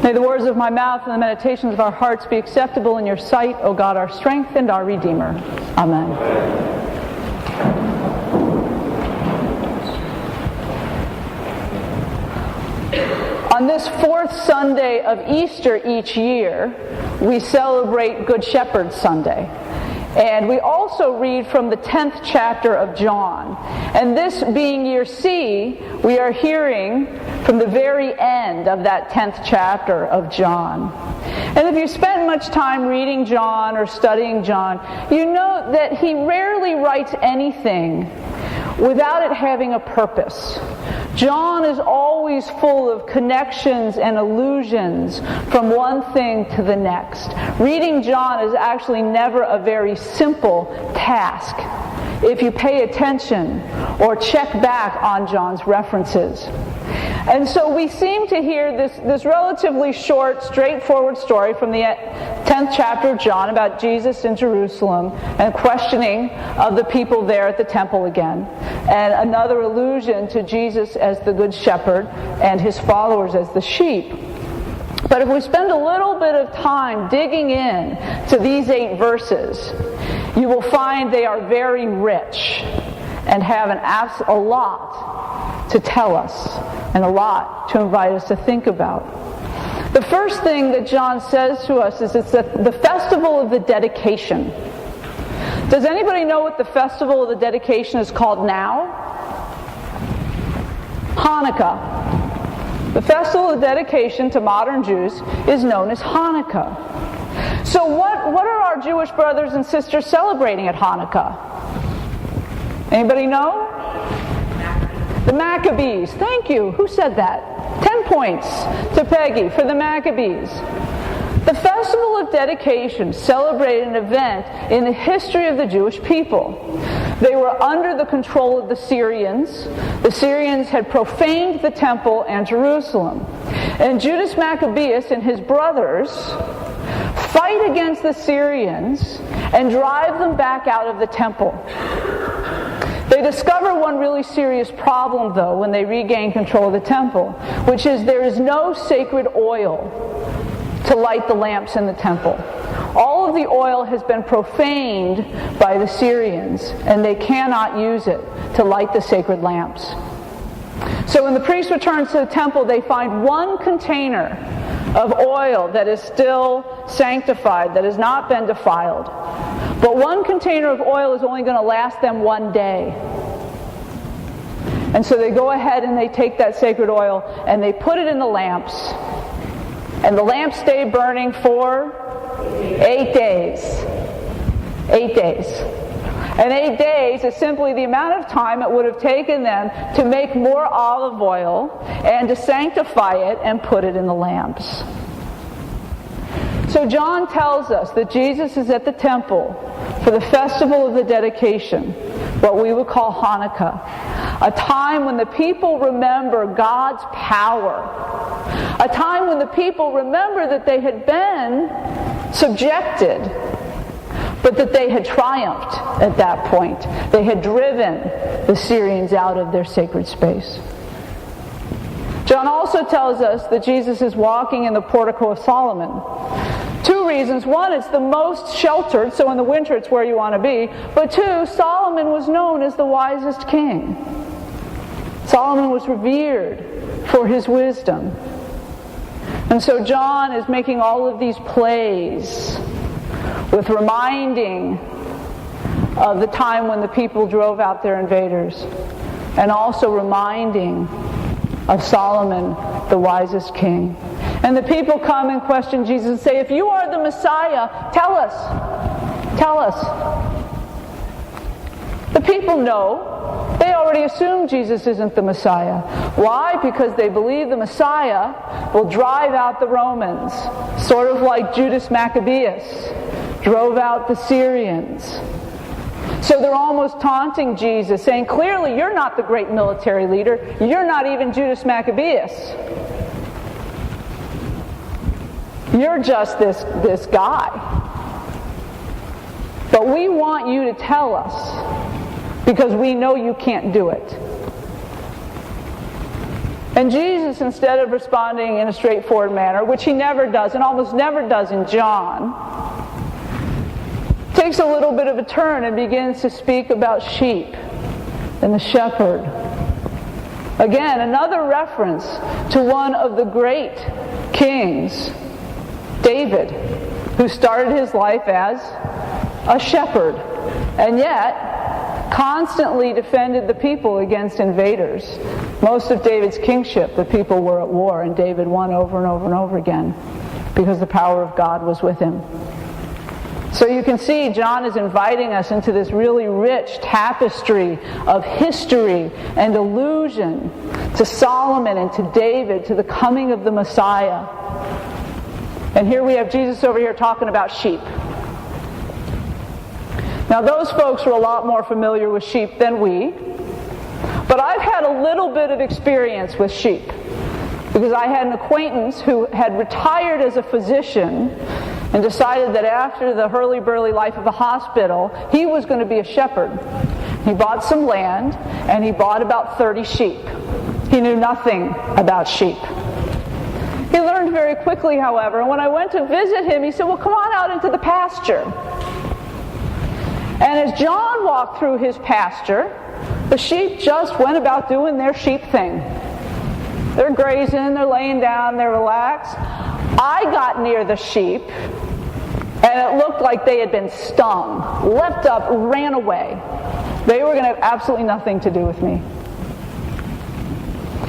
May the words of my mouth and the meditations of our hearts be acceptable in your sight, O God, our strength and our Redeemer. Amen. On this fourth Sunday of Easter each year, we celebrate Good Shepherd Sunday. And we also read from the 10th chapter of John. And this being year C, we are hearing from the very end of that 10th chapter of John. And if you spent much time reading John or studying John, you know that he rarely writes anything without it having a purpose. John is always full of connections and allusions from one thing to the next. Reading John is actually never a very simple task if you pay attention or check back on John's references. And so we seem to hear this relatively short, straightforward story from the 10th chapter of John about Jesus in Jerusalem and questioning of the people there at the temple again. And another allusion to Jesus as the Good Shepherd and his followers as the sheep. But if we spend a little bit of time digging in to these 8 verses, you will find they are very rich and have a lot to tell us and a lot to invite us to think about. The first thing that John says to us is it's the festival of the dedication. Does anybody know what the festival of the dedication is called now? Hanukkah. The festival of dedication to modern Jews is known as Hanukkah. So what are our Jewish brothers and sisters celebrating at Hanukkah? Anybody know? The Maccabees. Thank you. Who said that? 10 points to Peggy for the Maccabees. The Festival of Dedication celebrated an event in the history of the Jewish people. They were under the control of the Syrians. The Syrians had profaned the temple and Jerusalem. And Judas Maccabeus and his brothers fight against the Syrians and drive them back out of the temple. They discover one really serious problem, though, when they regain control of the temple, which is there is no sacred oil to light the lamps in the temple. All of the oil has been profaned by the Syrians, and they cannot use it to light the sacred lamps. So when the priest returns to the temple, they find one container of oil that is still sanctified, that has not been defiled. But one container of oil is only going to last them one day. And so they go ahead and they take that sacred oil and they put it in the lamps. And the lamps stay burning for 8 days. 8 days. And 8 days is simply the amount of time it would have taken them to make more olive oil and to sanctify it and put it in the lamps. So John tells us that Jesus is at the temple for the festival of the dedication, what we would call Hanukkah, a time when the people remember God's power, a time when the people remember that they had been subjected, but that they had triumphed at that point. They had driven the Syrians out of their sacred space. John also tells us that Jesus is walking in the portico of Solomon. 2 reasons. One, it's the most sheltered, so in the winter it's where you want to be. But 2, Solomon was known as the wisest king. Solomon was revered for his wisdom. And so John is making all of these plays with reminding of the time when the people drove out their invaders, and also reminding of Solomon, the wisest king. And the people come and question Jesus and say, if you are the Messiah, tell us. Tell us. The people know. They already assume Jesus isn't the Messiah. Why? Because they believe the Messiah will drive out the Romans, sort of like Judas Maccabeus drove out the Syrians. So they're almost taunting Jesus, saying, clearly you're not the great military leader. You're not even Judas Maccabeus. You're just this guy. But we want you to tell us, because we know you can't do it. And Jesus, instead of responding in a straightforward manner, which he never does and almost never does in John, takes a little bit of a turn and begins to speak about sheep and the shepherd. Again, another reference to one of the great kings, David, who started his life as a shepherd and yet constantly defended the people against invaders. Most of David's kingship, the people were at war, and David won over and over and over again because the power of God was with him. So you can see John is inviting us into this really rich tapestry of history and allusion to Solomon and to David, to the coming of the Messiah. And here we have Jesus over here talking about sheep. Now those folks were a lot more familiar with sheep than we, but I've had a little bit of experience with sheep because I had an acquaintance who had retired as a physician and decided that after the hurly-burly life of a hospital, he was going to be a shepherd. He bought some land and he bought about 30 sheep. He knew nothing about sheep. He learned very quickly, however, and when I went to visit him, he said, well, come on out into the pasture. And as John walked through his pasture, the sheep just went about doing their sheep thing. They're grazing, they're laying down, they're relaxed. I got near the sheep, and it looked like they had been stung, leapt up, ran away. They were going to have absolutely nothing to do with me.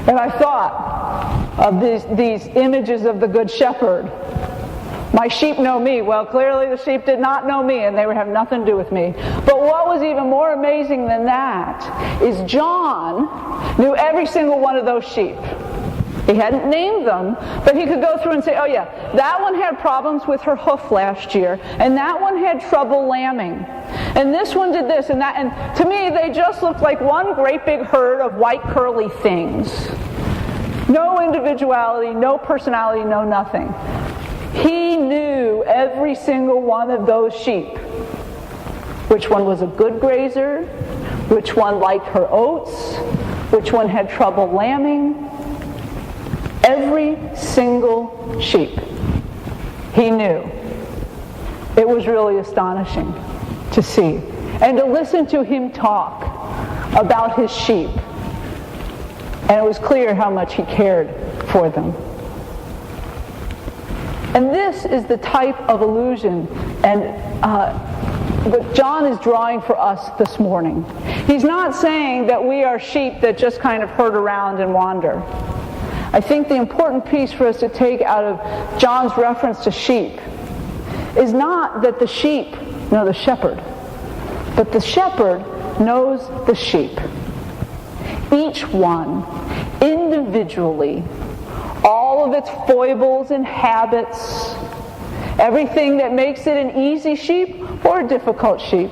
And I thought of these images of the Good Shepherd. My sheep know me. Well, clearly the sheep did not know me, and they would have nothing to do with me. But what was even more amazing than that is John knew every single one of those sheep. He hadn't named them, but he could go through and say, oh yeah, that one had problems with her hoof last year, and that one had trouble lambing, and this one did this and that. And to me, they just looked like one great big herd of white curly things. No individuality, no personality, no nothing. He knew every single one of those sheep. Which one was a good grazer, which one liked her oats, which one had trouble lambing. Every single sheep he knew. It was really astonishing to see. And to listen to him talk about his sheep. And it was clear how much he cared for them. And this is the type of allusion and what John is drawing for us this morning. He's not saying that we are sheep that just kind of herd around and wander. I think the important piece for us to take out of John's reference to sheep is not that the sheep know the shepherd, but the shepherd knows the sheep. Each one, individually, all of its foibles and habits, everything that makes it an easy sheep or a difficult sheep.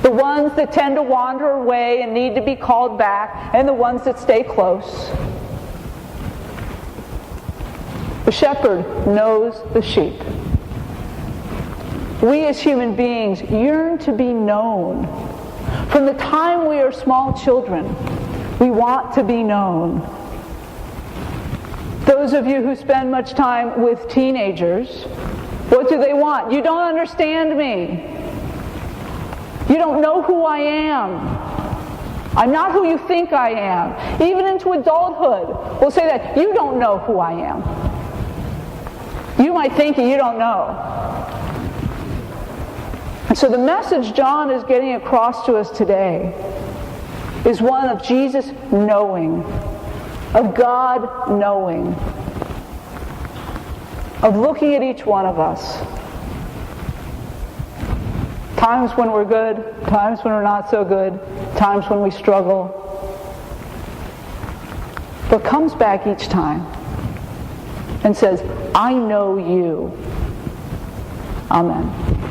The ones that tend to wander away and need to be called back, and the ones that stay close. The shepherd knows the sheep. We as human beings yearn to be known. From the time we are small children, we want to be known. Those of you who spend much time with teenagers, what do they want? You don't understand me. You don't know who I am. I'm not who you think I am. Even into adulthood, we'll say that. You don't know who I am. You might think that you don't know. And so the message John is getting across to us today is one of Jesus knowing, of God knowing, of looking at each one of us. Times when we're good, times when we're not so good, times when we struggle. But comes back each time and says, I know you. Amen.